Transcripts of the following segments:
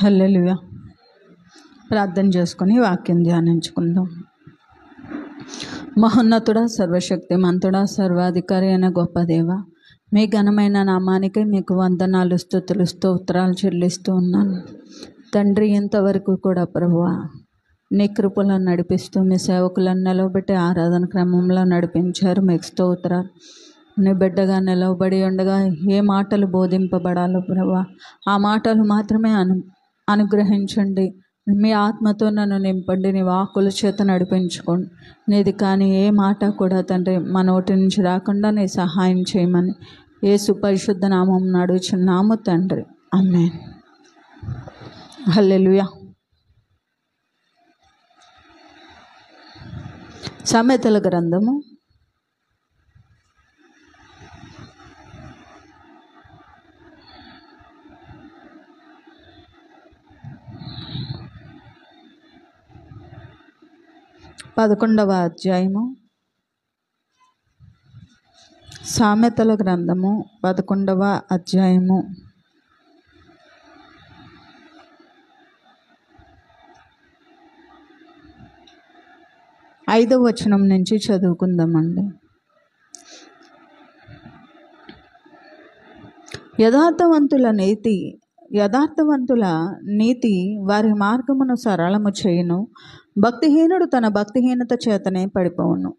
హల్లెలూయా. ప్రార్థన చేసుకొని వాక్యం ధ్యానించుకుందాం. మహోన్నతుడా, సర్వశక్తిమంతుడా, సర్వాధికారి అయిన గొప్ప దేవ, మీ ఘనమైన నామానికి మీకు వందనాలు, స్తుతులు, స్తోత్రాలు చెల్లిస్తూ ఉన్నాను తండ్రి. ఇంతవరకు కూడా ప్రభువా నీ కృపలను నడిపిస్తూ మీ సేవకులను నిలవబెట్టి ఆరాధన క్రమంలో నడిపించారు. మీకు స్తోత్రాలు. నీ బిడ్డగా నిలవబడి ఉండగా ఏ మాటలు బోధింపబడాలో ప్రభువా ఆ మాటలు మాత్రమే అనుగ్రహించండి. మీ ఆత్మతో నన్ను నింపండి. నీ వాక్కుల చేత నడిపించుకోండి. నీది కానీ ఏ మాట కూడా తండ్రి మా నోటి నుంచి రాకుండా నీ సహాయం చేయమని యేసు పరిశుద్ధ నామం నడుచున్నాము తండ్రి. ఆమేన్. హల్లెలూయా. సామెతల గ్రంథము 11వ అధ్యాయము. సామెతల గ్రంథము 11వ అధ్యాయము 5వ వచనం నుంచి చదువుకుందామండి. యథార్థవంతుల నీతి వారి మార్గమును సరళము చేయును. భక్తిహీనుడు తన భక్తిహీనత చేతనే పడిపోవును.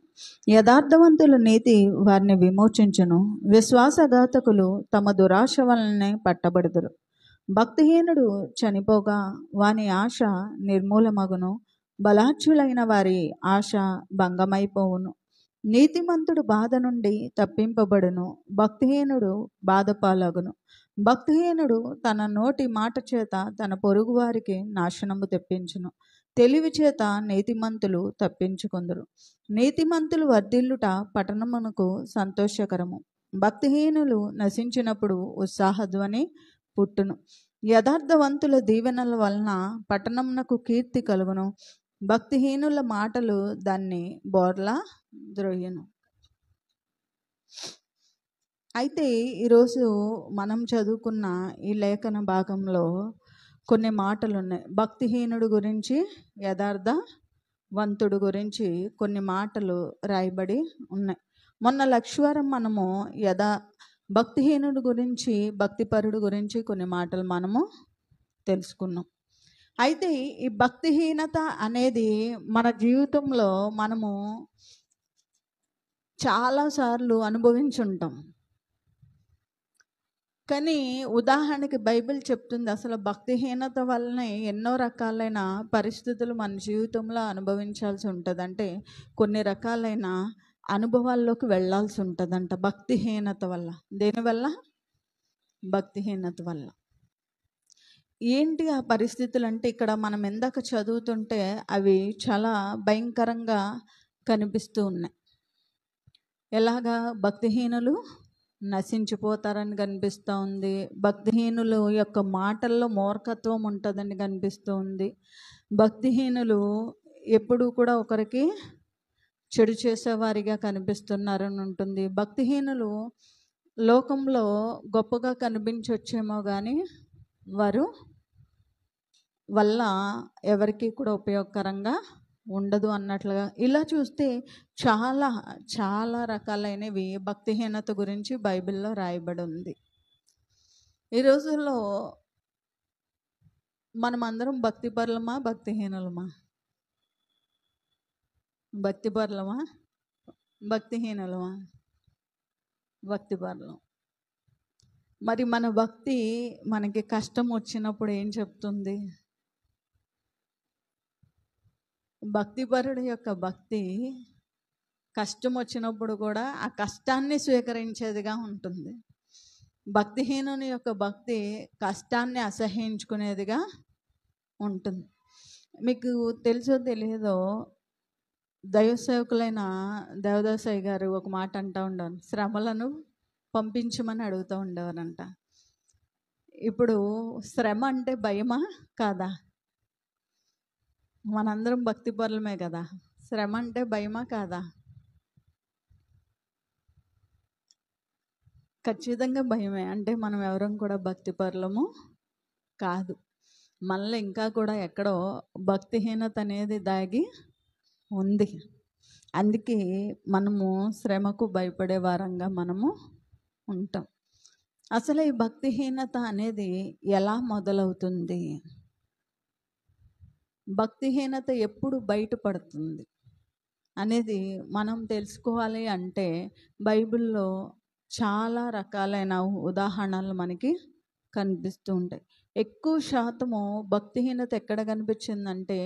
యథార్థవంతుల నీతి వారిని విమోచించును. విశ్వాసఘాతకులు తమ దురాశ వలనే పట్టబడుదురు. భక్తిహీనుడు చనిపోగా వాని ఆశ నిర్మూలమగును. బలాఢ్యులైన వారి ఆశ భంగమైపోవును. నీతిమంతుడు బాధ నుండి తప్పింపబడును. భక్తిహీనుడు బాధపాలగును. భక్తిహీనుడు తన నోటి మాట చేత తన పొరుగు వారికి నాశనము తెప్పించును. తెలివి చేత నీతిమంతులు తప్పించుకొందురు. నీతిమంతులు వర్ధిల్లుట పట్టణమునకు సంతోషకరము. భక్తిహీనులు నశించినప్పుడు ఉత్సాహధ్వని పుట్టును. యథార్థవంతుల దీవెనల వలన పట్టణమునకు కీర్తి కలుగును. భక్తిహీనుల మాటలు దాన్ని బోర్లా ద్రోయును. అయితే ఈరోజు మనం చదువుకున్న ఈ లేఖన భాగంలో కొన్ని మాటలు ఉన్నాయి. భక్తిహీనుడు గురించి, యథార్థవంతుడు గురించి కొన్ని మాటలు రాయబడి ఉన్నాయి. మొన్న లక్ష్వారం మనము భక్తిహీనుడు గురించి, భక్తిపరుడు గురించి కొన్ని మాటలు మనము తెలుసుకున్నాం. అయితే ఈ భక్తిహీనత అనేది మన జీవితంలో మనము చాలాసార్లు అనుభవించుంటాం. కానీ ఉదాహరణకి బైబిల్ చెప్తుంది అసలు భక్తిహీనత వల్లనే ఎన్నో రకాలైన పరిస్థితులు మన జీవితంలో అనుభవించాల్సి ఉంటుంది. అంటే కొన్ని రకాలైన అనుభవాల్లోకి వెళ్ళాల్సి ఉంటుందంట భక్తిహీనత వల్ల. దేనివల్ల? భక్తిహీనత వల్ల. ఏంటి ఆ పరిస్థితులు అంటే ఇక్కడ మనం ఎందాక చదువుతుంటే అవి చాలా భయంకరంగా కనిపిస్తూ ఉన్నాయి. ఎలాగా? భక్తిహీనులు నశించిపోతారని కనిపిస్తూ ఉంది. భక్తిహీనులు యొక్క మాటల్లో మూర్ఖత్వం ఉంటుందని కనిపిస్తూ ఉంది. భక్తిహీనులు ఎప్పుడూ కూడా ఒకరికి చెడు చేసేవారిగా కనిపిస్తున్నారని ఉంటుంది. భక్తిహీనులు లోకంలో గొప్పగా కనిపించొచ్చేమో కానీ వారు వల్ల ఎవరికి కూడా ఉపయోగకరంగా ఉండదు అన్నట్లుగా. ఇలా చూస్తే చాలా చాలా రకాలైనవి భక్తిహీనత గురించి బైబిల్లో రాయబడి ఉంది. ఈ రోజుల్లో మనమందరం భక్తిపరులమా, భక్తిహీనులమా? భక్తిపరులమా, భక్తిహీనులమా? భక్తిపరులం. మరి మన భక్తి మనకి కష్టం వచ్చినప్పుడు ఏం చెప్తుంది? భక్తిపరుడు యొక్క భక్తి కష్టం వచ్చినప్పుడు కూడా ఆ కష్టాన్ని స్వీకరించేదిగా ఉంటుంది. భక్తిహీనుని యొక్క భక్తి కష్టాన్ని అసహ్యించుకునేదిగా ఉంటుంది. మీకు తెలుసో తెలియదో దైవ సేవకులైన దేవదాసయ్య గారు ఒక మాట అంటూ ఉండేవారు, శ్రమలను పంపించమని అడుగుతూ ఉండేవారంట. ఇప్పుడు శ్రమ అంటే భయమా కాదా? మనందరం భక్తిపరులమే కదా. శ్రమ అంటే భయమా కాదా? ఖచ్చితంగా భయమే. అంటే మనం ఎవరం కూడా భక్తిపరులము కాదు. మనలో ఇంకా కూడా ఎక్కడో భక్తిహీనత అనేది దాగి ఉంది. అందుకే మనము శ్రమకు భయపడే వారంగా మనము ఉంటాం. అసలు ఈ భక్తిహీనత అనేది ఎలా మొదలవుతుంది? భక్తిహీనత ఎప్పుడు బయటపడుతుంది అనేది మనం తెలుసుకోవాలి అంటే బైబిల్లో చాలా రకాలైన ఉదాహరణలు మనకి కనిపిస్తూ ఉంటాయి. ఎక్కువ శాతము భక్తిహీనత ఎక్కడ కనిపించిందంటే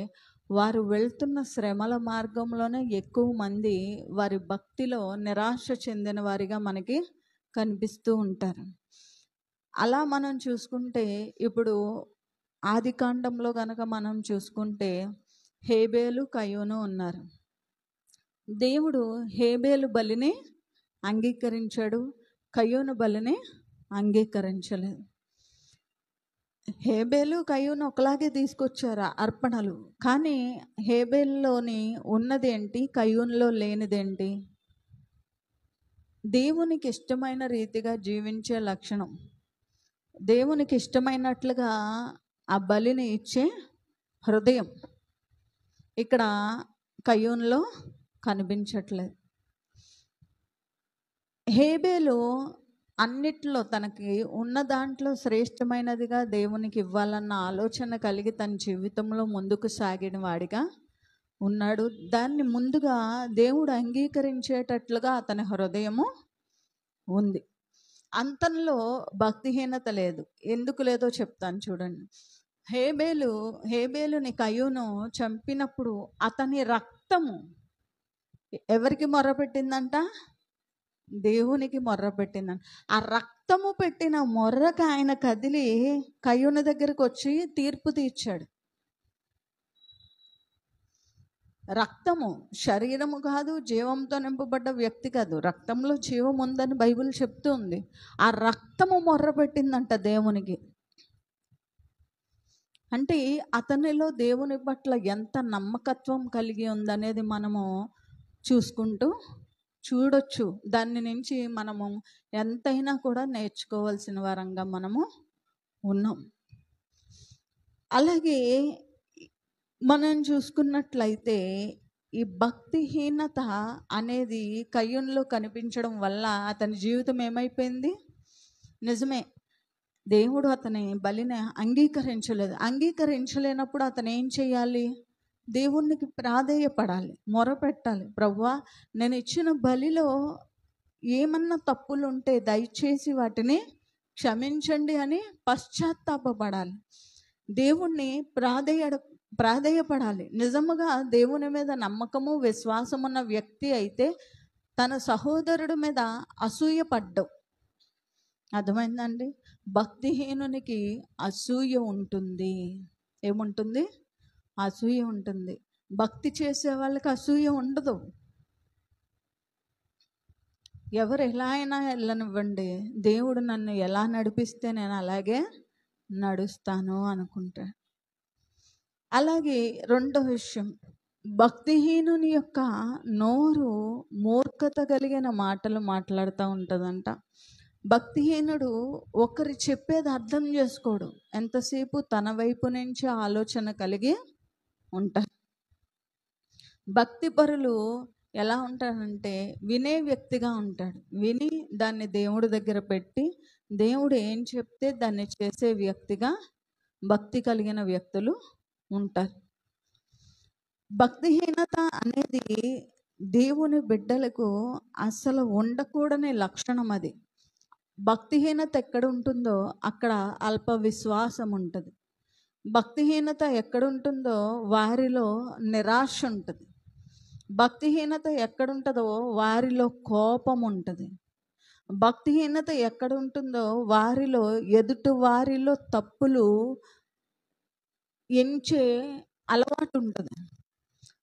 వారు వెళ్తున్న శ్రమల మార్గంలోనే ఎక్కువ మంది వారి భక్తిలో నిరాశ చెందిన వారిగా మనకి కనిపిస్తూ ఉంటారు. అలా మనం చూసుకుంటే ఇప్పుడు ఆదికాండంలో గనక మనం చూసుకుంటే హేబేలు కయ్యూను ఉన్నారు. దేవుడు హేబేలు బలిని అంగీకరించాడు, కయ్యూను బలిని అంగీకరించలేదు. హేబేలు కయ్యూను ఒకలాగే తీసుకొచ్చారు అర్పణలు, కానీ హేబేలులోని ఉన్నదేంటి, కయ్యూనులో లేనిదేంటి? దేవునికి ఇష్టమైన రీతిగా జీవించే లక్షణం, దేవునికి ఇష్టమైనట్లుగా ఆ బలిని ఇచ్చే హృదయం ఇక్కడ కయ్యూనులో కనిపించట్లేదు. హేబేలు అన్నిట్లో తనకి ఉన్న దాంట్లో శ్రేష్టమైనదిగా దేవునికి ఇవ్వాలన్న ఆలోచన కలిగి తన జీవితంలో ముందుకు సాగిన వాడిగా ఉన్నాడు. దాన్ని ముందుగా దేవుడు అంగీకరించేటట్లుగా అతని హృదయము ఉంది. అంతంలో భక్తిహీనత లేదు. ఎందుకు లేదో చెప్తాను చూడండి. హేబేలుని కయ్యూను చంపినప్పుడు అతని రక్తము ఎవరికి మొర్రపెట్టిందంట? దేవునికి మొర్రపెట్టిందంట. ఆ రక్తము పెట్టిన మొర్రకు ఆయన కదిలి కయ్యూను దగ్గరికి వచ్చి తీర్పు తీర్చాడు. రక్తము శరీరము కాదు, జీవంతో నింపబడ్డ వ్యక్తి కాదు, రక్తంలో జీవం ఉందని బైబిల్ చెప్తుంది. ఆ రక్తము మొర్రపెట్టిందంట దేవునికి. అంటే అతనిలో దేవుని పట్ల ఎంత నమ్మకత్వం కలిగి ఉందనేది మనము చూడొచ్చు. దాని నుంచి మనము ఎంతైనా కూడా నేర్చుకోవాల్సిన వారంగా మనము ఉన్నాం. అలాగే మనం చూసుకున్నట్లయితే ఈ భక్తిహీనత అనేది కయ్యూనులో కనిపించడం వల్ల అతని జీవితం ఏమైపోయింది? నిజమే, దేవుడు అతని బలిని అంగీకరించలేనప్పుడు అతను ఏం చేయాలి? దేవునికి ప్రాధేయపడాలి, మొరపెట్టాలి. ప్రభువా, నేను ఇచ్చిన బలిలో ఏమన్నా తప్పులు ఉంటే దయచేసి వాటిని క్షమించండి అని పశ్చాత్తాపపడాలి. దేవుణ్ణి ప్రాధేయపడాలి. నిజముగా దేవుని మీద నమ్మకము విశ్వాసం ఉన్న వ్యక్తి అయితే తన సహోదరుడి మీద అసూయపడ్డం. అర్థమైందండి? భక్తిహీనునికి అసూయ ఉంటుంది. ఏముంటుంది? అసూయ ఉంటుంది. భక్తి చేసే వాళ్ళకి అసూయ ఉండదు. ఎవరు ఎలా అయినా వెళ్ళనివ్వండి, దేవుడు నన్ను ఎలా నడిపిస్తే నేను అలాగే నడుస్తాను అనుకుంటా. అలాగే రెండో విషయం, భక్తిహీనుని యొక్క నోరు మూర్ఖత కలిగిన మాటలు మాట్లాడుతూ ఉంటుందంట. భక్తిహీనుడు ఒకరు చెప్పేది అర్థం చేసుకోడు, ఎంతసేపు తన వైపు నుంచి ఆలోచన కలిగి ఉంటారు. భక్తిపరులు ఎలా ఉంటారంటే వినే వ్యక్తిగా ఉంటాడు. విని దాన్ని దేవుడి దగ్గర పెట్టి దేవుడు ఏం చెప్తే దాన్ని చేసే వ్యక్తిగా భక్తి కలిగిన వ్యక్తులు ఉంటారు. భక్తిహీనత అనేది దేవుని బిడ్డలకు అసలు ఉండకూడని లక్షణం. అది భక్తిహీనత ఎక్కడ ఉంటుందో అక్కడ అల్ప విశ్వాసం ఉంటుంది. భక్తిహీనత ఎక్కడుంటుందో వారిలో నిరాశ ఉంటుంది. భక్తిహీనత ఎక్కడుంటుందో వారిలో కోపం ఉంటుంది. భక్తిహీనత ఎక్కడ ఉంటుందో వారిలో ఎదుటి వారిలో తప్పులు ఎంచే అలవాటు ఉంటుంది.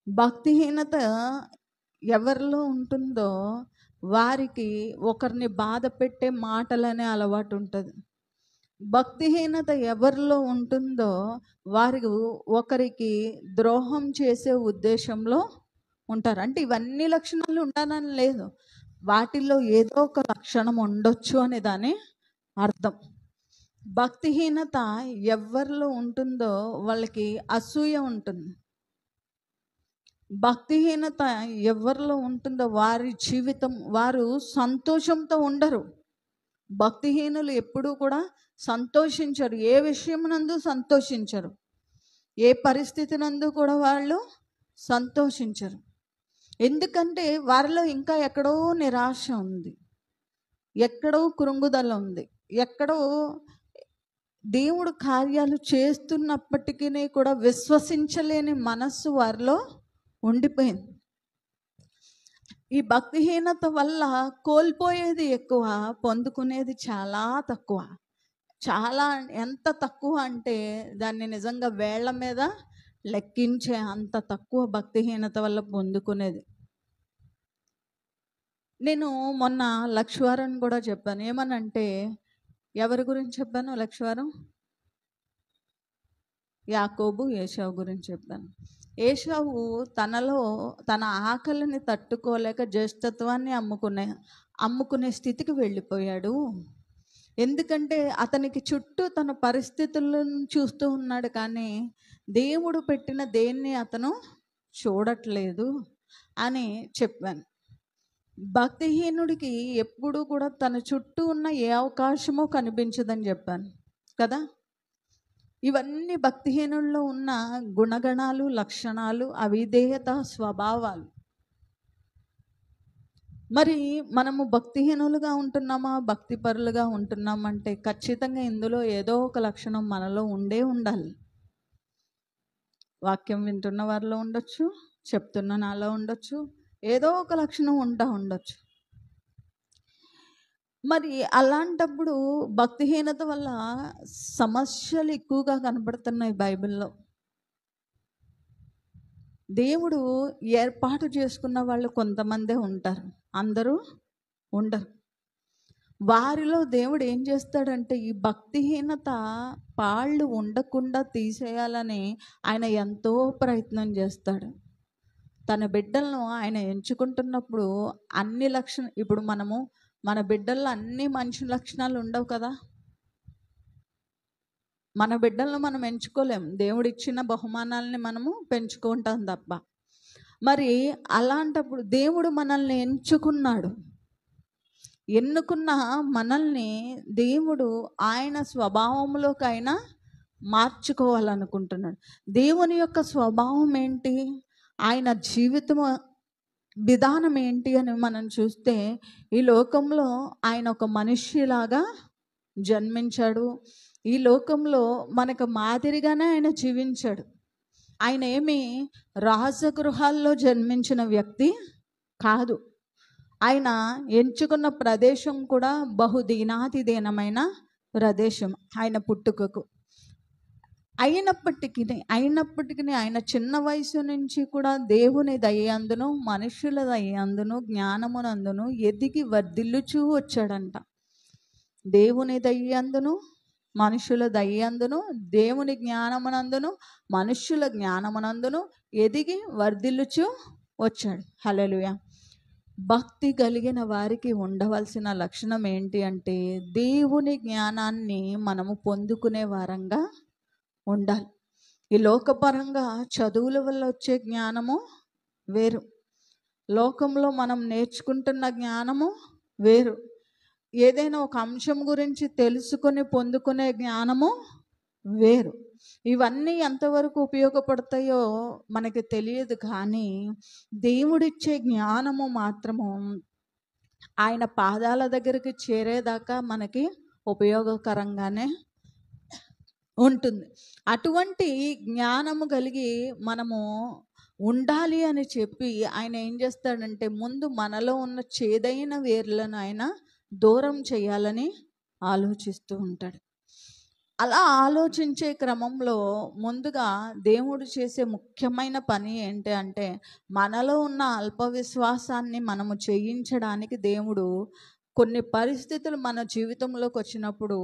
భక్తిహీనత ఎవరిలో ఉంటుందో వారికి ఒకరిని బాధ పెట్టే మాటలనే అలవాటు ఉంటుంది. భక్తిహీనత ఎవరిలో ఉంటుందో వారికి ఒకరికి ద్రోహం చేసే ఉద్దేశంలో ఉంటారు. అంటే ఇవన్నీ లక్షణాలు ఉండాలని లేదు, వాటిల్లో ఏదో ఒక లక్షణం ఉండొచ్చు అనే దాని అర్థం. భక్తిహీనత ఎవరిలో ఉంటుందో వాళ్ళకి అసూయ ఉంటుంది. భక్తిహీనత ఎవరిలో ఉంటుందో వారి జీవితం, వారు సంతోషంతో ఉండరు. భక్తిహీనులు ఎప్పుడూ కూడా సంతోషించరు, ఏ విషయమునందు సంతోషించరు, ఏ పరిస్థితి నందు కూడా వాళ్ళు సంతోషించరు. ఎందుకంటే వారిలో ఇంకా ఎక్కడో నిరాశ ఉంది, ఎక్కడో కృంగుదల ఉంది, ఎక్కడో దేవుడు కార్యాలు చేస్తున్నప్పటికీ కూడా విశ్వసించలేని మనస్సు వారిలో ఉండిపోయింది. ఈ భక్తిహీనత వల్ల కోల్పోయేది ఎక్కువ, పొందుకునేది చాలా తక్కువ. చాలా ఎంత తక్కువ అంటే దాన్ని నిజంగా వేళ్ల మీద లెక్కించే అంత తక్కువ భక్తిహీనత వల్ల పొందుకునేది. నేను మొన్న లక్షవారం కూడా చెప్పాను. ఏమనంటే, ఎవరి గురించి చెప్పాను లక్షవారం? యాకోబు ఏశావు గురించి చెప్పాను. ఏశావు తన ఆకలిని తట్టుకోలేక జ్యేష్ఠత్వాన్ని అమ్ముకునే స్థితికి వెళ్ళిపోయాడు. ఎందుకంటే అతనికి చుట్టూ తన పరిస్థితులను చూస్తూ ఉన్నాడు, కానీ దేవుడు పెట్టిన దేన్ని అతను చూడట్లేదు అని చెప్పాను. భక్తిహీనుడికి ఎప్పుడూ కూడా తన చుట్టూ ఉన్న ఏ అవకాశమో కనిపించదని చెప్పాను కదా. ఇవన్నీ భక్తిహీనుల్లో ఉన్న గుణగణాలు, లక్షణాలు, అవిధేయత స్వభావాలు. మరి మనము భక్తిహీనులుగా ఉంటున్నామా, భక్తిపరులుగా ఉంటున్నామంటే ఖచ్చితంగా ఇందులో ఏదో ఒక లక్షణం మనలో ఉండాలి. వాక్యం వింటున్న వారిలో ఉండొచ్చు, చెప్తున్న నాలో ఉండొచ్చు, ఏదో ఒక లక్షణం ఉండొచ్చు. మరి అలాంటప్పుడు భక్తిహీనత వల్ల సమస్యలు ఎక్కువగా కనబడుతున్నాయి బైబిల్లో. దేవుడు ఏర్పాటు చేసుకున్న వాళ్ళు కొంతమందే ఉంటారు, అందరూ ఉండరు. వారిలో దేవుడు ఏం చేస్తాడంటే ఈ భక్తిహీనత పాళ్ళు ఉండకుండా తీసేయాలని ఆయన ఎంతో ప్రయత్నం చేస్తాడు. తన బిడ్డలను ఆయన ఎంచుకుంటున్నప్పుడు అన్ని ఇప్పుడు మన బిడ్డల్లో అన్ని మంచి లక్షణాలు ఉండవు కదా. మన బిడ్డలను మనం ఎంచుకోలేం, దేవుడు ఇచ్చిన బహుమానాలని మనము పెంచుకుంటాం తప్ప. మరి అలాంటప్పుడు దేవుడు మనల్ని ఎన్నుకున్న మనల్ని దేవుడు ఆయన స్వభావంలోకి ఆయన మార్చుకోవాలనుకుంటున్నాడు. దేవుని యొక్క స్వభావం ఏంటి, ఆయన జీవితం విధానం ఏంటి అని మనం చూస్తే, ఈ లోకంలో ఆయన ఒక మనిషిలాగా జన్మించాడు. ఈ లోకంలో మనకు మాదిరిగానే ఆయన జీవించాడు. ఆయన ఏమి రాజగృహాల్లో జన్మించిన వ్యక్తి కాదు. ఆయన ఎంచుకున్న ప్రదేశం కూడా బహుదీనాతిదీనమైన ప్రదేశం ఆయన పుట్టుకకు. అయినప్పటికీ ఆయన చిన్న వయసు నుంచి కూడా దేవుని దయ్యందును, మనుషుల దయ్యందును, జ్ఞానమునందును ఎదిగి వర్ధిల్లుచూ వచ్చాడంట. దేవుని దయ్యందును, మనుషుల దయ్యందును, దేవుని జ్ఞానమునందును, మనుష్యుల జ్ఞానమునందును ఎదిగి వర్ధిల్లుచూ వచ్చాడు. హల్లెలూయా. భక్తి కలిగిన వారికి ఉండవలసిన లక్షణం ఏంటి అంటే, దేవుని జ్ఞానాన్ని మనము పొందుకునే వారంగా ఉండాలి. ఈ లోకపరంగా చదువుల వల్ల వచ్చే జ్ఞానము వేరు, లోకంలో మనం నేర్చుకుంటున్న జ్ఞానము వేరు. ఏదైనా ఒక అంశం గురించి తెలుసుకొని పొందుకునే జ్ఞానము వేరు. ఇవన్నీ ఎంతవరకు ఉపయోగపడతాయో మనకి తెలియదు, కానీ దేవుడిచ్చే జ్ఞానము మాత్రము ఆయన పాదాల దగ్గరికి చేరేదాకా మనకి ఉపయోగకరంగానే ఉంటుంది. అటువంటి జ్ఞానము కలిగి మనము ఉండాలి అని చెప్పి ఆయన ఏం చేస్తాడంటే, ముందు మనలో ఉన్న చేదైన వేర్లను ఆయన దూరం చేయాలని ఆలోచిస్తూ ఉంటాడు. అలా ఆలోచించే క్రమంలో ముందుగా దేవుడు చేసే ముఖ్యమైన పని ఏంటి అంటే, మనలో ఉన్న అల్ప విశ్వాసాన్ని మనము చేయించడానికి దేవుడు కొన్ని పరిస్థితులు మన జీవితంలోకి వచ్చినప్పుడు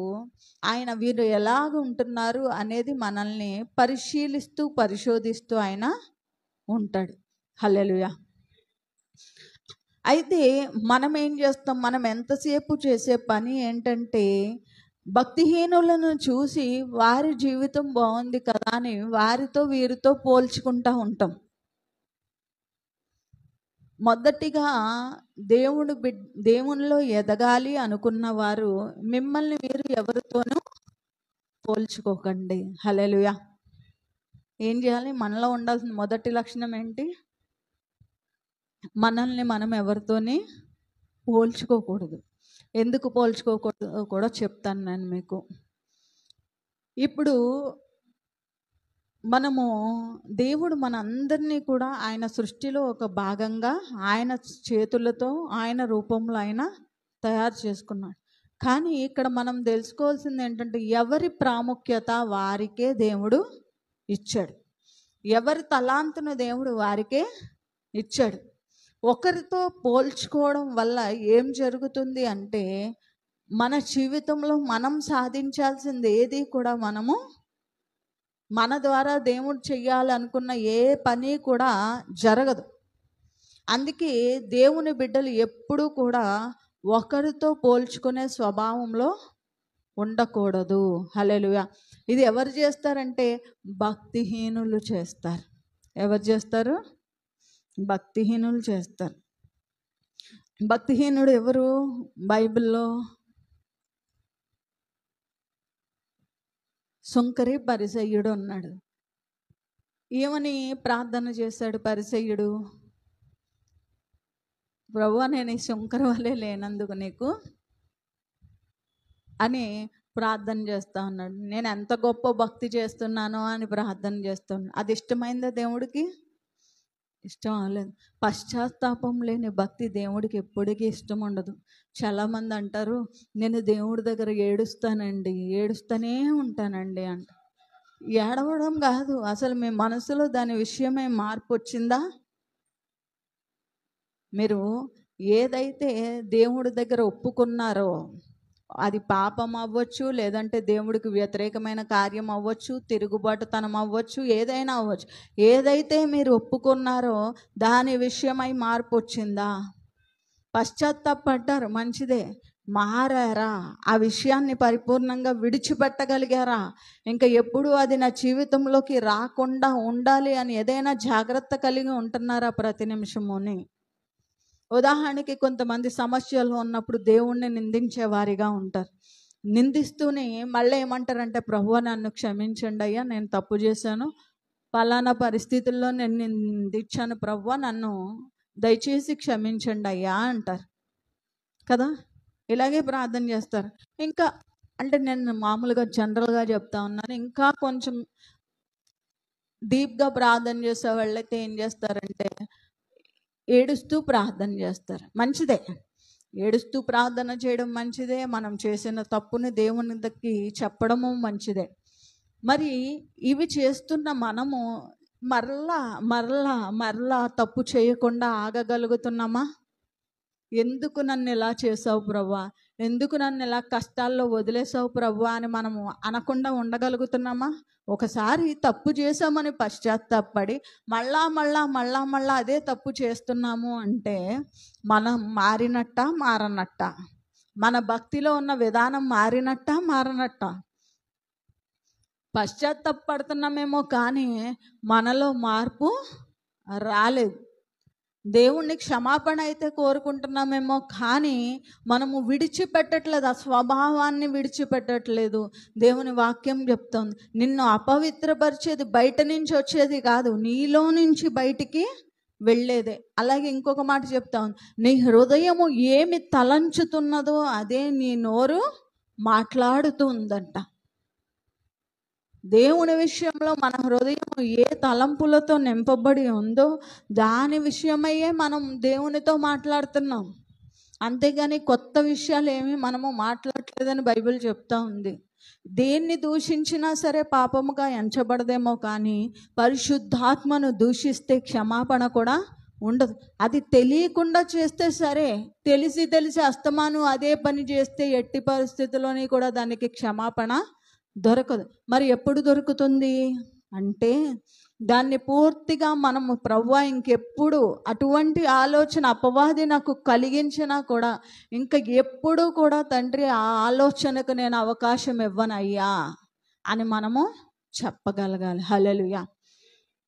ఆయన వీరు ఎలాగ ఉంటున్నారు అనేది మనల్ని పరిశోధిస్తూ ఆయన ఉంటాడు. హల్లెలూయా. అయితే మనం ఏం చేస్తాం, మనం ఎంతసేపు చేసే పని ఏంటంటే, భక్తిహీనులను చూసి వారి జీవితం బాగుంది కదా అని వారితో వీరితో పోల్చుకుంటూ ఉంటాం. మొదటిగా దేవునిలో ఎదగాలి అనుకున్న వారు మిమ్మల్ని మీరు ఎవరితోనూ పోల్చుకోకండి. హల్లెలూయా. ఏం చేయాలి? మనలో ఉండాల్సిన మొదటి లక్షణం ఏంటి? మనల్ని మనం ఎవరితోని పోల్చుకోకూడదు. ఎందుకు పోల్చుకోకూడదు కూడా చెప్తాను నేను మీకు. ఇప్పుడు మనము దేవుడు మనందరినీ కూడా ఆయన సృష్టిలో ఒక భాగంగా ఆయన చేతులతో ఆయన రూపంలో ఆయన తయారు చేసుకున్నాడు. కానీ ఇక్కడ మనం తెలుసుకోవాల్సింది ఏంటంటే ఎవరి ప్రాముఖ్యత వారికే దేవుడు ఇచ్చాడు. ఎవరి తలాంతును దేవుడు వారికే ఇచ్చాడు. ఒకరితో పోల్చుకోవడం వల్ల ఏం జరుగుతుంది అంటే మన జీవితంలో మనం సాధించాల్సింది ఏది కూడా మన ద్వారా దేవుడు చెయ్యాలనుకున్న ఏ పని కూడా జరగదు. అందుకే దేవుని బిడ్డలు ఎప్పుడూ కూడా ఒకరితో పోల్చుకునే స్వభావంలో ఉండకూడదు. హల్లెలూయా. ఇది ఎవరు చేస్తారంటే భక్తిహీనులు చేస్తారు. ఎవరు చేస్తారు? భక్తిహీనులు చేస్తారు. భక్తిహీనుడు ఎవరు? బైబిల్లో సుంకరి పరిసయ్యుడు ఉన్నాడు. ఏమని ప్రార్థన చేశాడు పరిసయ్యుడు? ప్రభువా, నేను ఈ సుంకరి వలె లేనందుకు నీకు అని ప్రార్థన చేస్తా ఉన్నాడు. నేను ఎంత గొప్ప భక్తి చేస్తున్నానో అని ప్రార్థన చేస్తున్నాను. అది ఇష్టమైందా దేవుడికి? ఇష్టం అవ్వలేదు. పశ్చాత్తాపం లేని భక్తి దేవుడికి ఎప్పటికీ ఇష్టం ఉండదు. చాలామంది అంటారు, నేను దేవుడి దగ్గర ఏడుస్తూనే ఉంటానండి అంట. ఏడవడం కాదు, అసలు మీ మనసులో దాని విషయమే మార్పు వచ్చిందా? మీరు ఏదైతే దేవుడి దగ్గర ఒప్పుకున్నారో అది పాపం అవ్వచ్చు, లేదంటే దేవుడికి వ్యతిరేకమైన కార్యం అవ్వచ్చు, తిరుగుబాటుతనం అవ్వచ్చు, ఏదైనా అవ్వచ్చు. ఏదైతే మీరు ఒప్పుకున్నారో దాని విషయమై మార్పు వచ్చిందా? పశ్చాత్తాపడ్డారు, మంచిదే. మారారా? ఆ విషయాన్ని పరిపూర్ణంగా విడిచిపెట్టగలిగారా? ఇంకా ఎప్పుడు అది నా జీవితంలోకి రాకుండా ఉండాలి అని ఏదైనా జాగ్రత్త కలిగి ఉంటున్నారా ప్రతి నిమిషముని? ఉదాహరణకి కొంతమంది సమస్యలు ఉన్నప్పుడు దేవుణ్ణి నిందించే వారిగా ఉంటారు. నిందిస్తూనే మళ్ళీ ఏమంటారంటే, ప్రభువా నన్ను క్షమించండి అయ్యా, నేను తప్పు చేశాను, పలానా పరిస్థితుల్లో నేను నిందించాను ప్రభువా, నన్ను దయచేసి క్షమించండి అయ్యా అంటారు కదా. ఇలాగే ప్రార్థన చేస్తారు. ఇంకా అంటే నేను మామూలుగా జనరల్గా చెప్తా ఉన్నాను. ఇంకా కొంచెం డీప్గా ప్రార్థన చేసే వాళ్ళైతే ఏం చేస్తారంటే ఏడుస్తూ ప్రార్థన చేస్తారు. మంచిదే, ఏడుస్తూ ప్రార్థన చేయడం మంచిదే. మనం చేసిన తప్పుని దేవునికి చెప్పడము మంచిదే. మరి ఇవి చేస్తున్న మనము మరలా తప్పు చేయకుండా ఆగగలుగుతున్నామా? ఎందుకు నన్ను ఇలా చేసావు ప్రభువా, ఎందుకు నన్ను ఇలా కష్టాల్లో వదిలేసావు ప్రభువా అని మనము అనకుండా ఉండగలుగుతున్నామా? ఒకసారి తప్పు చేసామని పశ్చాత్తాపడి మళ్ళా అదే తప్పు చేస్తున్నాము అంటే మనం మారనట్ట? మన భక్తిలో ఉన్న విధానం మారనట్ట? పశ్చాత్తాపడుతున్నామేమో కానీ మనలో మార్పు రాలేదు. దేవుణ్ణి క్షమాపణ అయితే కోరుకుంటున్నామేమో కానీ మనము విడిచిపెట్టట్లేదు, ఆ స్వభావాన్ని విడిచిపెట్టట్లేదు. దేవుని వాక్యం చెప్తోంది, నిన్ను అపవిత్రపరిచేది బయట నుంచి వచ్చేది కాదు, నీలో నుంచి బయటికి వెళ్ళేదే. అలాగే ఇంకొక మాట చెప్తా ఉంది, నీ హృదయము ఏమి తలంచుతున్నదో అదే నీ నోరు మాట్లాడుతుందంట. దేవుని విషయంలో మన హృదయం ఏ తలంపులతో నింపబడి ఉందో దాని విషయమయ్యే మనం దేవునితో మాట్లాడుతున్నాం. అంతేగాని కొత్త విషయాలు ఏమీ మనము మాట్లాడలేదని బైబిల్ చెప్తా ఉంది. దేన్ని దూషించినా సరే పాపముగా ఎంచబడదేమో కానీ పరిశుద్ధాత్మను దూషిస్తే క్షమాపణ కూడా ఉండదు. అది తెలియకుండా చేస్తే సరే, తెలిసి అస్తమాను అదే పని చేస్తే ఎట్టి పరిస్థితుల్లోని కూడా దానికి క్షమాపణ దొరకదు. మరి ఎప్పుడు దొరుకుతుంది? అంటే దాన్ని పూర్తిగా మనము ప్రభువా ఇంకెప్పుడు అటువంటి ఆలోచన అపవాది నాకు కలిగించినా కూడా ఇంకా ఎప్పుడు కూడా తండ్రి ఆ ఆలోచనకు నేను అవకాశం ఇవ్వనయ్యా అని మనము చెప్పగలగాలి. హల్లెలూయా.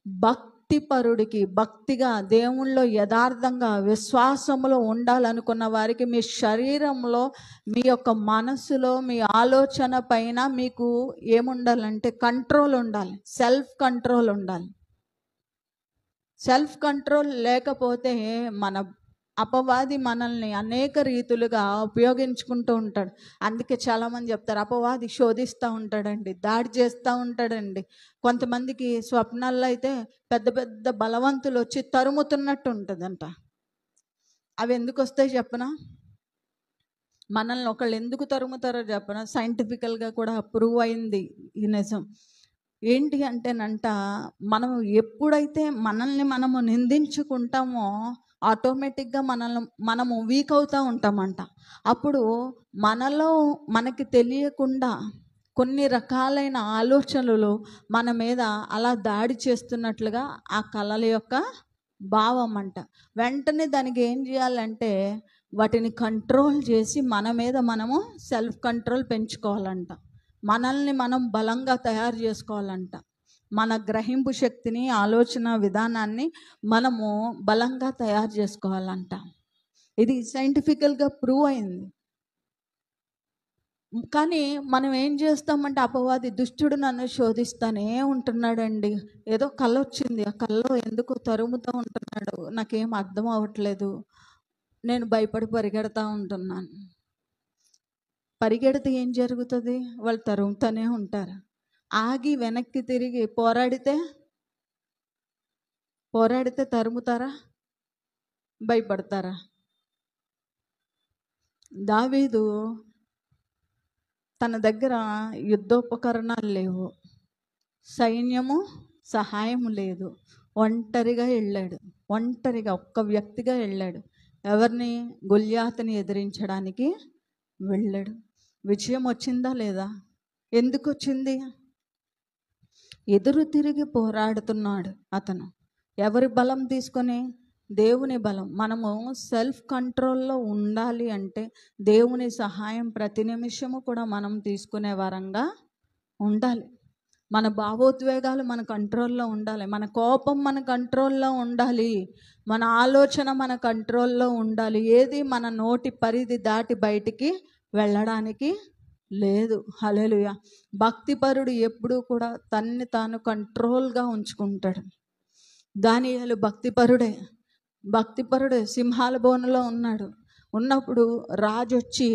భక్తిపరుడికి, భక్తిగా దేవుళ్ళో యథార్థంగా విశ్వాసములో ఉండాలనుకున్న వారికి మీ శరీరంలో, మీ యొక్క మనసులో, మీ ఆలోచన పైన మీకు ఏముండాలంటే కంట్రోల్ ఉండాలి, సెల్ఫ్ కంట్రోల్ ఉండాలి. సెల్ఫ్ కంట్రోల్ లేకపోతే మన అపవాది మనల్ని అనేక రీతులుగా ఉపయోగించుకుంటూ ఉంటాడు. అందుకే చాలామంది చెప్తారు అపవాది శోధిస్తూ ఉంటాడండి, దాడి చేస్తూ ఉంటాడండి. కొంతమందికి స్వప్నాల్లో అయితే పెద్ద పెద్ద బలవంతులు వచ్చి తరుముతున్నట్టు ఉంటుందంట. అవి ఎందుకు వస్తాయి చెప్పనా? మనల్ని ఒకళ్ళు ఎందుకు తరుముతారో చెప్పనా? సైంటిఫికల్గా కూడా ప్రూవ్ అయింది ఈ నిజం. ఏంటి అంటేనంట, మనం ఎప్పుడైతే మనల్ని మనము నిందించుకుంటామో ఆటోమేటిక్గా మనము వీక్ అవుతూ ఉంటామంట. అప్పుడు మనలో మనకి తెలియకుండా కొన్ని రకాలైన ఆలోచనలు మన మీద అలా దాడి చేస్తున్నట్లుగా ఆ కళల యొక్క భావం అంట. వెంటనే దానికి ఏం చేయాలంటే వాటిని కంట్రోల్ చేసి మన మీద మనము సెల్ఫ్ కంట్రోల్ పెంచుకోవాలంట. మనల్ని మనం బలంగా తయారు చేసుకోవాలంట. మన గ్రహింపు శక్తిని, ఆలోచన విధానాన్ని మనము బలంగా తయారు చేసుకోవాలంట. ఇది సైంటిఫికల్గా ప్రూవ్ అయింది. కానీ మనం ఏం చేస్తామంటే అపవాది దుష్టుడు నన్ను శోధిస్తానే ఉంటున్నాడండి. ఏదో కళ వచ్చింది, ఆ కళలో ఎందుకో తరుముతూ ఉంటున్నాడు, నాకేం అర్థం అవ్వట్లేదు, నేను భయపడి పరిగెడతా ఉంటున్నాను. పరిగెడితే ఏం జరుగుతుంది? వాళ్ళు తరుముతూనే ఉంటారు. ఆగి వెనక్కి తిరిగి పోరాడితే తరుముతారా? భయపడతారా? దావీదు తన దగ్గర యుద్ధోపకరణాలు లేవు, సైన్యము సహాయము లేదు, ఒంటరిగా వెళ్ళాడు. ఒంటరిగా ఒక్క వ్యక్తిగా వెళ్ళాడు. ఎవరిని? గొల్యాతుని ఎదిరించడానికి వెళ్ళాడు. విజయం వచ్చిందా లేదా? ఎందుకు వచ్చింది? ఎదురు తిరిగి పోరాడుతున్నాడు అతను. ఎవరి బలం తీసుకొని? దేవుని బలం. మనము సెల్ఫ్ కంట్రోల్లో ఉండాలి అంటే దేవుని సహాయం ప్రతి నిమిషము కూడా మనం తీసుకునే వారంగా ఉండాలి. మన భావోద్వేగాలు మన కంట్రోల్లో ఉండాలి, మన కోపం మన కంట్రోల్లో ఉండాలి, మన ఆలోచన మన కంట్రోల్లో ఉండాలి. ఏది మన నోటి పరిధి దాటి బయటికి వెళ్ళడానికి లేదు. హల్లెలూయా. భక్తిపరుడు ఎప్పుడూ కూడా తన్ని తాను కంట్రోల్గా ఉంచుకుంటాడు. దానియేలు భక్తిపరుడే సింహాల బోనులో ఉన్నప్పుడు రాజు వచ్చి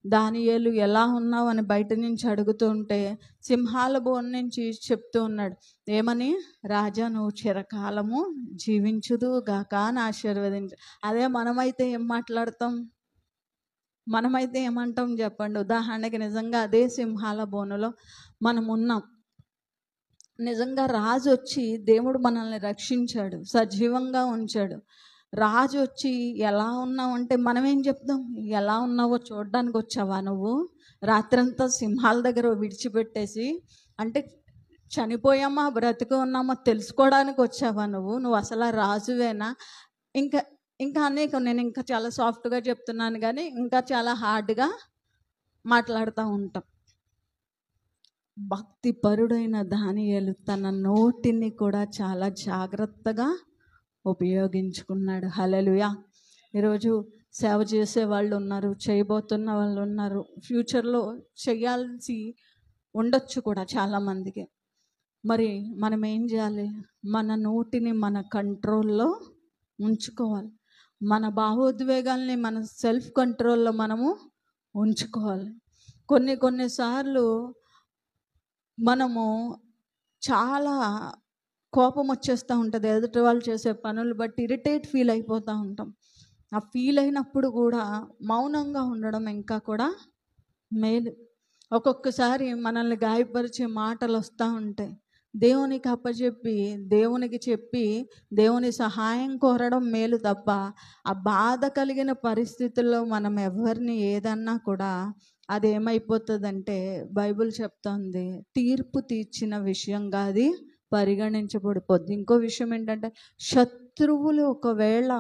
దానియేలు ఎలా ఉన్నావు అని బయట నుంచి అడుగుతుంటే సింహాల బోన్ నుంచి చెప్తూ ఉన్నాడు. ఏమని? రాజా, నువ్వు చిరకాలము జీవించుదు గాక అని ఆశీర్వదించు. అదే మనమైతే ఏం మాట్లాడతాం? మనమైతే ఏమంటాం చెప్పండి? ఉదాహరణకి నిజంగా అదే సింహాల బోనులో మనం ఉన్నాం, నిజంగా రాజు వచ్చి దేవుడు మనల్ని రక్షించాడు, సజీవంగా ఉంచాడు. రాజు వచ్చి ఎలా ఉన్నావు అంటే మనం ఏం చెప్తాం? ఎలా ఉన్నావో చూడడానికి వచ్చావా నువ్వు? రాత్రంతా సింహాల దగ్గర విడిచిపెట్టేసి, అంటే చనిపోయామా బ్రతికి ఉన్నామా తెలుసుకోవడానికి వచ్చావా నువ్వు అసలు రాజువేనా? ఇంకా అనేక, నేను ఇంకా చాలా సాఫ్ట్గా చెప్తున్నాను కానీ ఇంకా చాలా హార్డ్గా మాట్లాడుతూ ఉంటాం. భక్తిపరుడైన దానియేలు తన నోటిని కూడా చాలా జాగ్రత్తగా ఉపయోగించుకున్నాడు. హల్లెలూయా. ఈరోజు సేవ చేసే వాళ్ళు ఉన్నారు, చేయబోతున్న వాళ్ళు ఉన్నారు, ఫ్యూచర్లో చేయాల్సి ఉండొచ్చు కూడా చాలామందికి. మరి మనం ఏం చేయాలి? మన నోటిని మన కంట్రోల్లో ఉంచుకోవాలి. మన భావోద్వేగాల్ని మన సెల్ఫ్ కంట్రోల్లో మనము ఉంచుకోవాలి. కొన్నిసార్లు మనము చాలా కోపం వచ్చేస్తూ ఉంటుంది, ఎదుటి వాళ్ళు చేసే పనులు బట్టి ఇరిటేట్ ఫీల్ అయిపోతూ ఉంటాం. ఆ ఫీల్ అయినప్పుడు కూడా మౌనంగా ఉండడం ఇంకా కూడా మేలు. ఒక్కొక్కసారి మనల్ని గాయపరిచే మాటలు వస్తూ ఉంటాయి, దేవునికి అప్పచెప్పి దేవునికి చెప్పి దేవుని సహాయం కోరడం మేలు తప్ప ఆ బాధ కలిగిన పరిస్థితుల్లో మనం ఎవరిని ఏదన్నా కూడా అదేమైపోతుందంటే బైబిల్ చెప్తోంది, తీర్పు తీర్చిన విషయంగా అది పరిగణించబడిపోద్ది. ఇంకో విషయం ఏంటంటే, శత్రువులు ఒకవేళ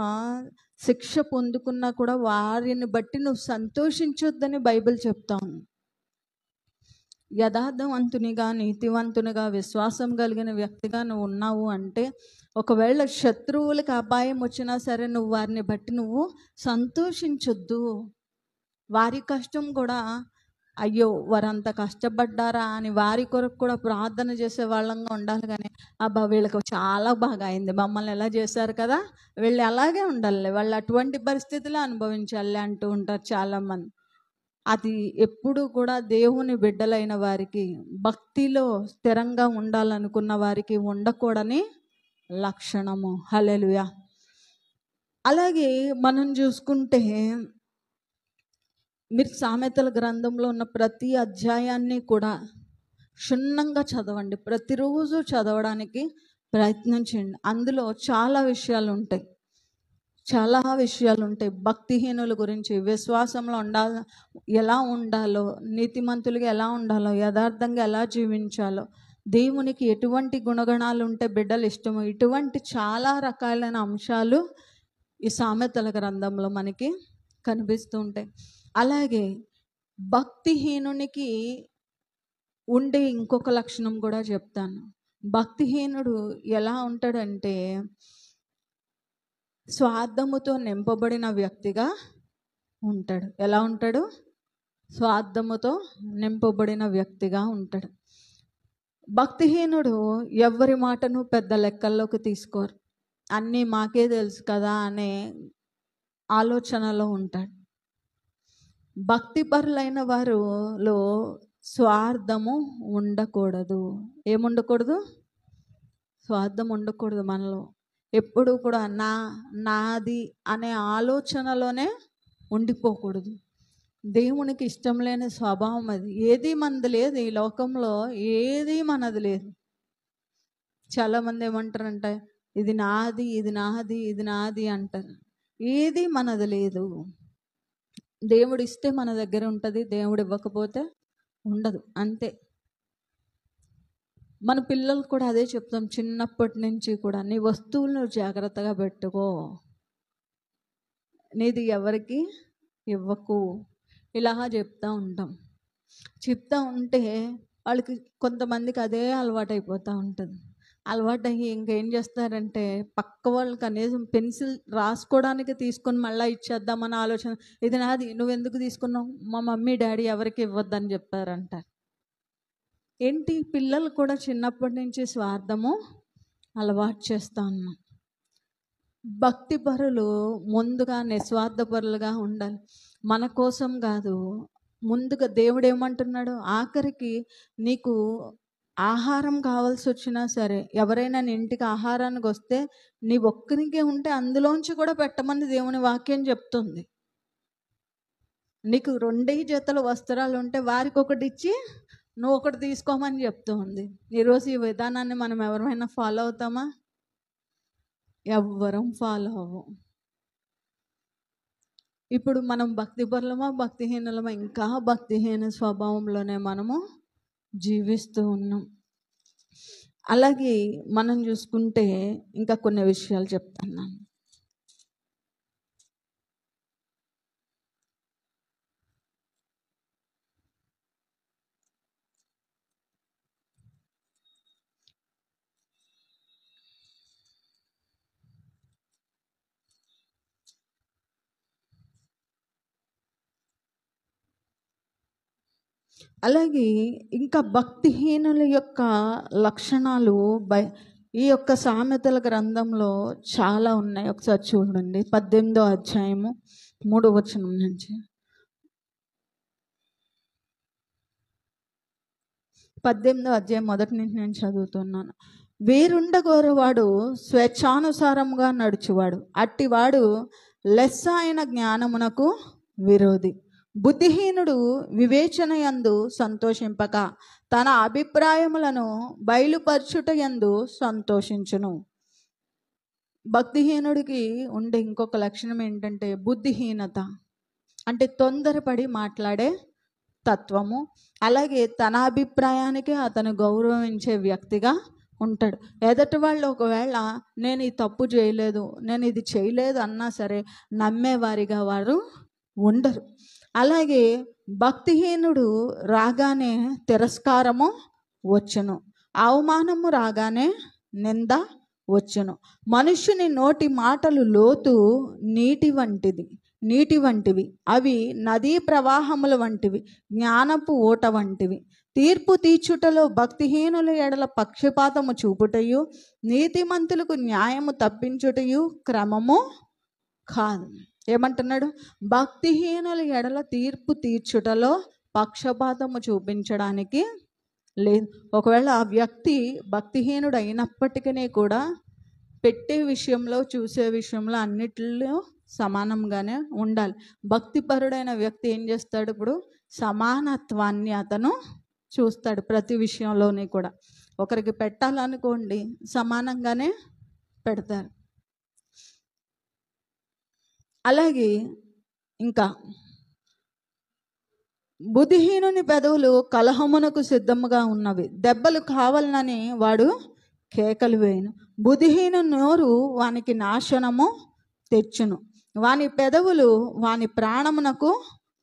శిక్ష పొందుకున్నా కూడా వారిని బట్టి నువ్వు సంతోషించొద్దని బైబిల్ చెప్తా ఉంది. యథార్థవంతునిగా, నీతివంతునిగా, విశ్వాసం కలిగిన వ్యక్తిగా నువ్వు ఉన్నావు అంటే, ఒకవేళ శత్రువులకు అపాయం వచ్చినా సరే నువ్వు వారిని బట్టి నువ్వు సంతోషించొద్దు. వారి కష్టం కూడా, అయ్యో వారంత కష్టపడ్డారా అని వారి కొరకు కూడా ప్రార్థన చేసే వాళ్ళంగా ఉండాలి. కానీ అబ్బా వీళ్ళకి చాలా బాగా అయింది, మమ్మల్ని ఎలా చేశారు కదా, వీళ్ళు అలాగే ఉండాలి, వాళ్ళు అటువంటి పరిస్థితులు అనుభవించాలి అంటూ ఉంటారు చాలామంది. అది ఎప్పుడు కూడా దేవుని బిడ్డలైన వారికి, భక్తిలో స్థిరంగా ఉండాలనుకున్న వారికి ఉండకూడని లక్షణము. హల్లెలూయా. అలాగే మనం చూసుకుంటే, మీరు సామెతల గ్రంథంలో ఉన్న ప్రతి అధ్యాయాన్ని కూడా క్షుణ్ణంగా చదవండి. ప్రతిరోజు చదవడానికి ప్రయత్నం చేయండి. అందులో చాలా విషయాలు ఉంటాయి. భక్తిహీనుల గురించి, విశ్వాసంలో ఎలా ఉండాలో, నీతిమంతులుగా ఎలా ఉండాలో, యథార్థంగా ఎలా జీవించాలో, దేవునికి ఎటువంటి గుణగణాలు ఉంటే బిడ్డలు ఇష్టమో, ఇటువంటి చాలా రకాలైన అంశాలు ఈ సామెతల గ్రంథంలో మనకి కనిపిస్తూ ఉంటాయి. అలాగే భక్తిహీనునికి ఉండే ఇంకొక లక్షణం కూడా చెప్తాను. భక్తిహీనుడు ఎలా ఉంటాడంటే, స్వార్థముతో నింపబడిన వ్యక్తిగా ఉంటాడు. ఎలా ఉంటాడు? స్వార్థముతో నింపబడిన వ్యక్తిగా ఉంటాడు. భక్తిహీనుడు ఎవరి మాటను పెద్ద లెక్కల్లోకి తీసుకోరు. అన్నీ మాకే తెలుసు కదా అనే ఆలోచనలో ఉంటాడు. భక్తిపరులైన వారిలో స్వార్థము ఉండకూడదు. ఏముండకూడదు? స్వార్థం ఉండకూడదు మనలో. ఎప్పుడు కూడా నాది అనే ఆలోచనలోనే ఉండిపోకూడదు. దేవునికి ఇష్టం లేని స్వభావం అది. ఏది మనది లేదు ఈ లోకంలో, ఏది మనది లేదు. చాలామంది ఏమంటారంటే, ఇది నాది, ఇది నాది, ఇది నాది అంటారు. ఏది మనది లేదు. దేవుడు ఇస్తే మన దగ్గర ఉంటుంది, దేవుడు ఇవ్వకపోతే ఉండదు, అంతే. మన పిల్లలు కూడా అదే చెప్తాం చిన్నప్పటి నుంచి కూడా, నీ వస్తువులను జాగ్రత్తగా పెట్టుకో, నీది ఎవరికి ఇవ్వకు, ఇలా చెప్తూ ఉంటాం. చెప్తూ ఉంటే వాళ్ళకి కొంతమందికి అదే అలవాటు అయిపోతూ ఉంటుంది. అలవాటు అయ్యి ఇంకేం చేస్తారంటే, పక్క వాళ్ళు కనీసం పెన్సిల్ రాసుకోవడానికి తీసుకొని మళ్ళీ ఇచ్చేద్దామన్న ఆలోచన, ఇది నాది, నువ్వెందుకు తీసుకున్నావు, మా మమ్మీ డాడీ ఎవరికి ఇవ్వద్దని చెప్పారంట. ఏంటి, పిల్లలు కూడా చిన్నప్పటి నుంచి స్వార్థము అలవాటు చేస్తూ ఉన్నాం. భక్తిపరులు ముందుగా నిస్వార్థపరులుగా ఉండాలి. మన కోసం కాదు, ముందుగా దేవుడు ఏమంటున్నాడు, ఆఖరికి నీకు ఆహారం కావాల్సి వచ్చినా సరే, ఎవరైనా నీ ఇంటికి ఆహారానికి వస్తే నీ ఒక్కరికే ఉంటే అందులోంచి కూడా పెట్టమని దేవుని వాక్యం చెప్తుంది. నీకు 2 జతల వస్త్రాలు ఉంటే వారికి ఒకటి ఇచ్చి నువ్వు ఒకటి తీసుకోమని చెప్తూ ఉంది. ఈరోజు ఈ విధానాన్ని మనం ఎవరైనా ఫాలో అవుతామా? ఎవ్వరం ఫాలో అవ్వం. ఇప్పుడు మనం భక్తిపరులమా భక్తిహీనులమా? ఇంకా భక్తిహీన స్వభావంలోనే మనము జీవిస్తూ ఉన్నాం. అలాగే మనం చూసుకుంటే ఇంకా కొన్ని విషయాలు చెప్తాను. అలాగే ఇంకా భక్తిహీనుల యొక్క లక్షణాలు ఈ యొక్క సామెతల గ్రంథంలో చాలా ఉన్నాయి. ఒకసారి చూడండి, 18వ అధ్యాయము 3వ వచనం నుంచి. 18వ అధ్యాయం మొదటి నుంచి నేను చదువుతున్నాను. వీరుండగోరవాడు స్వేచ్ఛానుసారంగా నడుచువాడు, అట్టివాడు లెస్స అయిన జ్ఞానమునకు విరోధి. బుద్ధిహీనుడు వివేచనయందు సంతోషింపక తన అభిప్రాయములను బయలుపరచుటయందు సంతోషించును. భక్తిహీనుడికి ఉండే ఇంకొక లక్షణం ఏంటంటే బుద్ధిహీనత, అంటే తొందరపడి మాట్లాడే తత్వము. అలాగే తన అభిప్రాయానికి అతను గౌరవించే వ్యక్తిగా ఉంటాడు. ఎదటి వాళ్ళు ఒకవేళ నేను ఈ తప్పు చేయలేదు, నేను ఇది చేయలేదు అన్నా సరే నమ్మేవారిగా వారు ఉండరు. అలాగే భక్తిహీనుడు రాగానే తిరస్కారము వచ్చును, అవమానము రాగానే నింద వచ్చును. మనుష్యుని నోటి మాటలు లోతు నీటి వంటివి, అవి నదీ ప్రవాహముల వంటివి, జ్ఞానపు ఓట వంటివి. తీర్పు తీర్చుటలో భక్తిహీనుల ఎడల పక్షపాతము చూపుటయు, నీతిమంతులకు న్యాయము తప్పించుటయు క్రమము కాదు. ఏమంటున్నాడు? భక్తిహీనుల ఎడల తీర్పు తీర్చుటలో పక్షపాతము చూపించడానికి లేదు. ఒకవేళ ఆ వ్యక్తి భక్తిహీనుడు అయినప్పటికీ కూడా పెట్టే విషయంలో, చూసే విషయంలో అన్నిటిలో సమానంగానే ఉండాలి. భక్తిపరుడైన వ్యక్తి ఏం చేస్తాడు? ఇప్పుడు సమానత్వాన్ని అతను చూస్తాడు. ప్రతి విషయంలోని కూడా ఒకరికి పెట్టాలనుకోండి సమానంగానే పెడతారు. అలాగే ఇంకా బుద్ధిహీనుని పెదవులు కలహమునకు సిద్ధముగా ఉన్నవి, దెబ్బలు కావాలని వాడు కేకలు వేయును. బుద్ధిహీను నోరు వానికి నాశనము తెచ్చును, వాని పెదవులు వాని ప్రాణమునకు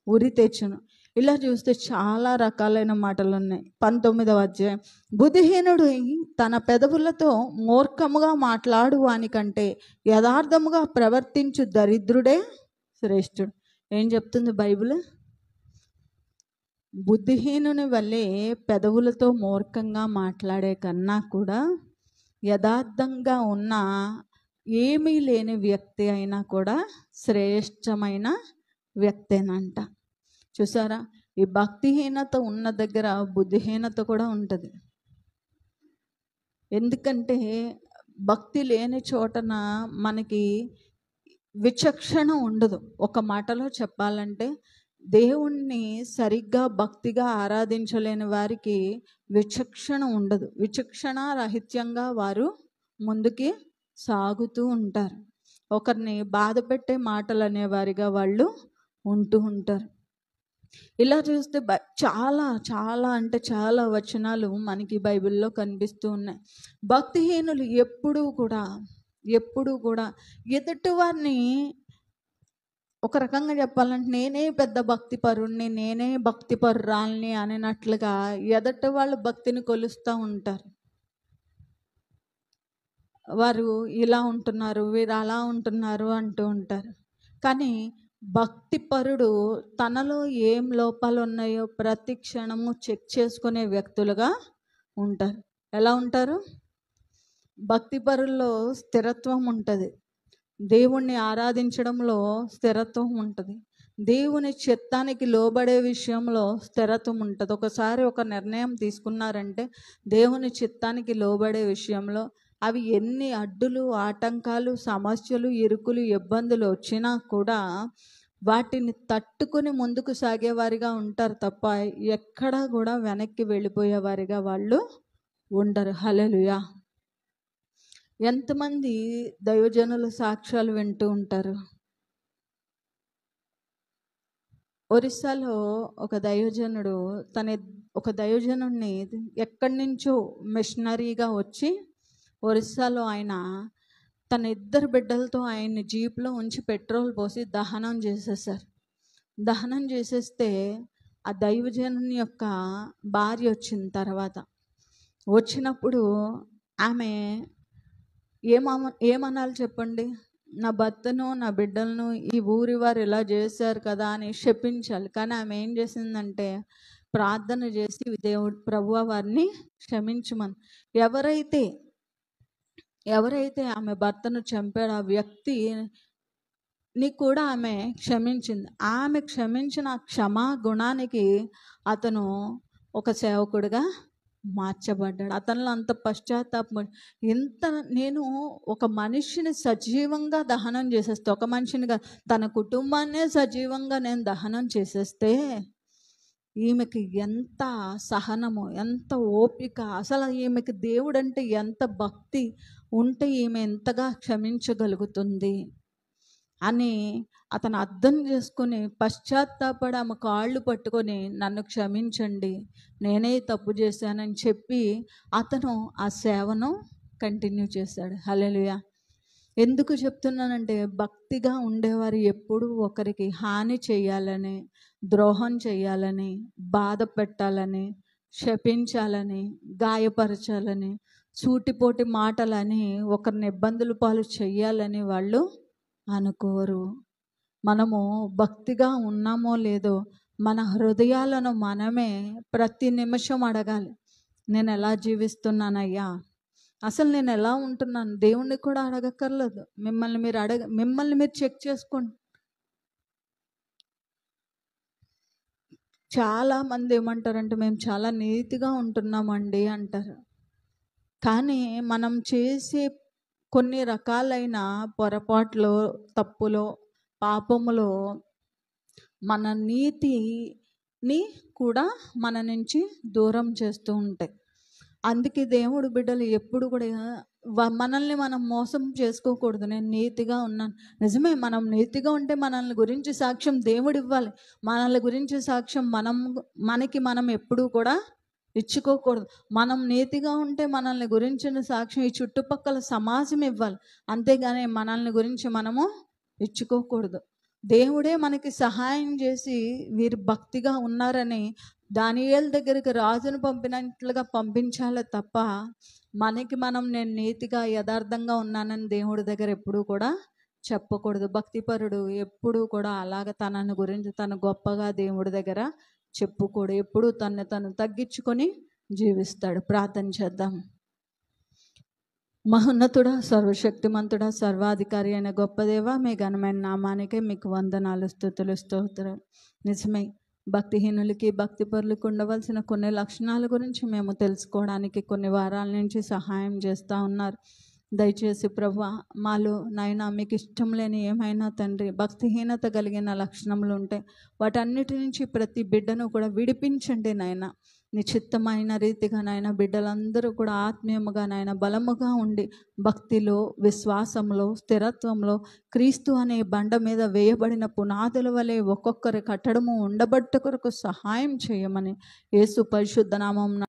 ఉరి తెచ్చును. ఇలా చూస్తే చాలా రకాలైన మాటలు ఉన్నాయి. 19వ అధ్యాయం, బుద్ధిహీనుడు తన పెదవులతో మూర్ఖముగా మాట్లాడు వానికంటే యథార్థముగా ప్రవర్తించు దరిద్రుడే శ్రేష్ఠుడు. ఏం చెప్తుంది బైబిల్? బుద్ధిహీనుని వల్లే పెదవులతో మూర్ఖంగా మాట్లాడే కన్నా కూడా యథార్థంగా ఉన్న ఏమీ లేని వ్యక్తి అయినా కూడా శ్రేష్టమైన వ్యక్తేనంట. చూసారా? ఈ భక్తిహీనత ఉన్న దగ్గర బుద్ధిహీనత కూడా ఉంటుంది. ఎందుకంటే భక్తి లేని చోటన మనకి విచక్షణ ఉండదు. ఒక మాటలో చెప్పాలంటే దేవుణ్ణి సరిగ్గా భక్తిగా ఆరాధించలేని వారికి విచక్షణ ఉండదు. విచక్షణ రహిత్యంగా వారు ముందుకి సాగుతూ ఉంటారు. ఒకరిని బాధ పెట్టే మాటలు అనేవారిగా వాళ్ళు ఉంటూ ఉంటారు. ఇలా చూస్తే చాలా చాలా అంటే చాలా వచనాలు మనకి బైబిల్లో కనిపిస్తూ ఉన్నాయి. భక్తిహీనులు ఎప్పుడూ కూడా ఎదుటి వారిని, ఒక రకంగా చెప్పాలంటే నేనే పెద్ద భక్తిపరుణ్ణి, నేనే భక్తిపరురాల్ని అనేటట్లుగా ఎదుటి వాళ్ళు భక్తిని కొలుస్తూ ఉంటారు. వారు ఇలా ఉంటున్నారు, వీరు అలా ఉంటున్నారు అంటూ ఉంటారు. కానీ భక్తిపరుడు తనలో ఏం లోపాలు ఉన్నాయో ప్రతి క్షణము చెక్ చేసుకునే వ్యక్తులుగా ఉంటారు. ఎలా ఉంటారు? భక్తిపరుల్లో స్థిరత్వం ఉంటుంది, దేవుణ్ణి ఆరాధించడంలో స్థిరత్వం ఉంటుంది, దేవుని చిత్తానికి లోబడే విషయంలో స్థిరత్వం ఉంటుంది. ఒకసారి ఒక నిర్ణయం తీసుకున్నారంటే దేవుని చిత్తానికి లోబడే విషయంలో అవి ఎన్ని అడ్డులు, ఆటంకాలు, సమస్యలు, ఇరుకులు, ఇబ్బందులు వచ్చినా కూడా వాటిని తట్టుకుని ముందుకు సాగేవారిగా ఉంటారు తప్ప ఎక్కడా కూడా వెనక్కి వెళ్ళిపోయేవారిగా వాళ్ళు ఉండరు. హల్లెలూయా. ఎంతమంది దైవజనుల సాక్ష్యాలు వింటూ ఉంటారు. ఒరిస్సాలో ఒక దైవజనుడిని ఎక్కడి నుంచో మిషనరీగా వచ్చి ఒరిస్సాలో ఆయన తన 2 బిడ్డలతో ఆయన్ని జీప్లో ఉంచి పెట్రోల్ పోసి దహనం చేసేసారు. దహనం చేసేస్తే ఆ దైవజనుని యొక్క భార్య వచ్చినప్పుడు ఆమె ఏమనాలి చెప్పండి? నా భర్తను, నా బిడ్డలను ఈ ఊరి వారు ఇలా చేశారు కదా అని శపించాలి. కానీ ఆమె ఏం చేసిందంటే ప్రార్థన చేసి దేవుడు ప్రభువా వారిని క్షమించమని. ఎవరైతే ఆమె భర్తను చంపాడు ఆ వ్యక్తిని కూడా ఆమె క్షమించింది. ఆమె క్షమించిన క్షమా గుణానికి అతను ఒక సేవకుడిగా మార్చబడ్డాడు. అతనిలో అంత పశ్చాత్తాపం. నేను ఒక మనిషిని సజీవంగా దహనం చేసేస్తే, ఒక మనిషినిగా తన కుటుంబాన్నే సజీవంగా నేను దహనం చేసేస్తే ఈమెకి ఎంత సహనము, ఎంత ఓపిక, అసలు ఈమెకి దేవుడంటే ఎంత భక్తి ఉంటే ఈమె ఎంతగా క్షమించగలుగుతుంది. అని అతను అర్థం చేసుకుని పశ్చాత్తాపడి ఆమె కాళ్ళు పట్టుకొని నన్ను క్షమించండి, నేనే తప్పు చేశానని చెప్పి అతను ఆ సేవను కంటిన్యూ చేశాడు. హల్లెలూయా. ఎందుకు చెప్తున్నానంటే భక్తిగా ఉండేవారు ఎప్పుడూ ఒకరికి హాని చేయాలని, ద్రోహం చేయాలని, బాధ పెట్టాలని, శపించాలని, గాయపరచాలని, సూటిపోటి మాటలని, ఒకరిని ఇబ్బందుల పాలు చెయ్యాలని వాళ్ళు అనుకోరు. మనము భక్తిగా ఉన్నామో లేదో మన హృదయాలను మనమే ప్రతి నిమిషం అడగాలి. నేను ఎలా జీవిస్తున్నానయ్యా, అసలు నేను ఎలా ఉంటున్నాను? దేవుణ్ణి కూడా అడగక్కర్లేదు, మిమ్మల్ని మీరు చెక్ చేసుకోండి. చాలామంది ఏమంటారంటే మేము చాలా నీతిగా ఉంటున్నామండి అంటారు. కానీ మనం చేసే కొన్ని రకాలైన పొరపాట్లు, తప్పులో, పాపములో మన నీతిని కూడా మన నుంచి దూరం చేస్తూ ఉంటాయి. అందుకే దేవుడు బిడ్డలు ఎప్పుడు కూడా మనల్ని మనం మోసం చేసుకోకూడదు. నేను నీతిగా ఉన్నాను, నిజమే, మనం నీతిగా ఉంటే మనల్ని గురించి సాక్ష్యం దేవుడు ఇవ్వాలి. మనల్ని గురించి సాక్ష్యం మనకి మనం ఎప్పుడూ కూడా ఇచ్చుకోకూడదు. మనం నీతిగా ఉంటే మనల్ని గురించిన సాక్ష్యం ఈ చుట్టుపక్కల సమాజం ఇవ్వాలి, అంతేగాని మనల్ని గురించి మనము ఇచ్చుకోకూడదు. దేవుడే మనకి సహాయం చేసి వీరు భక్తిగా ఉన్నారని దానియేలు దగ్గరికి రాజును పంపినట్లుగా పంపించాలి తప్ప మనకి మనం నేను నీతిగా యథార్థంగా ఉన్నానని దేవుడి దగ్గర ఎప్పుడూ కూడా చెప్పకూడదు. భక్తిపరుడు ఎప్పుడూ కూడా అలాగ తనని గురించి తను గొప్పగా దేవుడి దగ్గర చెప్పుకోడు. ఎప్పుడూ తను తగ్గించుకొని జీవిస్తాడు. ప్రార్థన చేద్దాం. మహోన్నతుడా, సర్వశక్తిమంతుడా, సర్వాధికారి అయిన గొప్ప దేవ, మీ ఘనమైన నామానికే మీకు వందనాలు, స్తుతులు, స్తోత్రాలు. నిజమే, భక్తిహీనులకి భక్తిపరులకు ఉండవలసిన కొన్ని లక్షణాల గురించి మేము తెలుసుకోవడానికి కొన్ని వారాల నుంచి సహాయం చేస్తూ ఉన్నారు. దయచేసి ప్రభువా, మాలో నాయన మీకు ఇష్టం లేని ఏమైనా తండ్రి భక్తిహీనత కలిగిన లక్షణములు ఉంటే వాటన్నిటి నుంచి ప్రతి బిడ్డను కూడా విడిపించండి నాయన. నిశ్చిత్తమైన రీతిగా నాయన బిడ్డలందరూ కూడా ఆత్మీయముగా నాయన బలముగా ఉండి భక్తిలో, విశ్వాసంలో, స్థిరత్వంలో క్రీస్తు అనే బండ మీద వేయబడిన పునాదుల వలె ఒక్కొక్కరి కట్టడము ఉండబట్టు కొరకు సహాయం చేయమని యేసు పరిశుద్ధ నామమున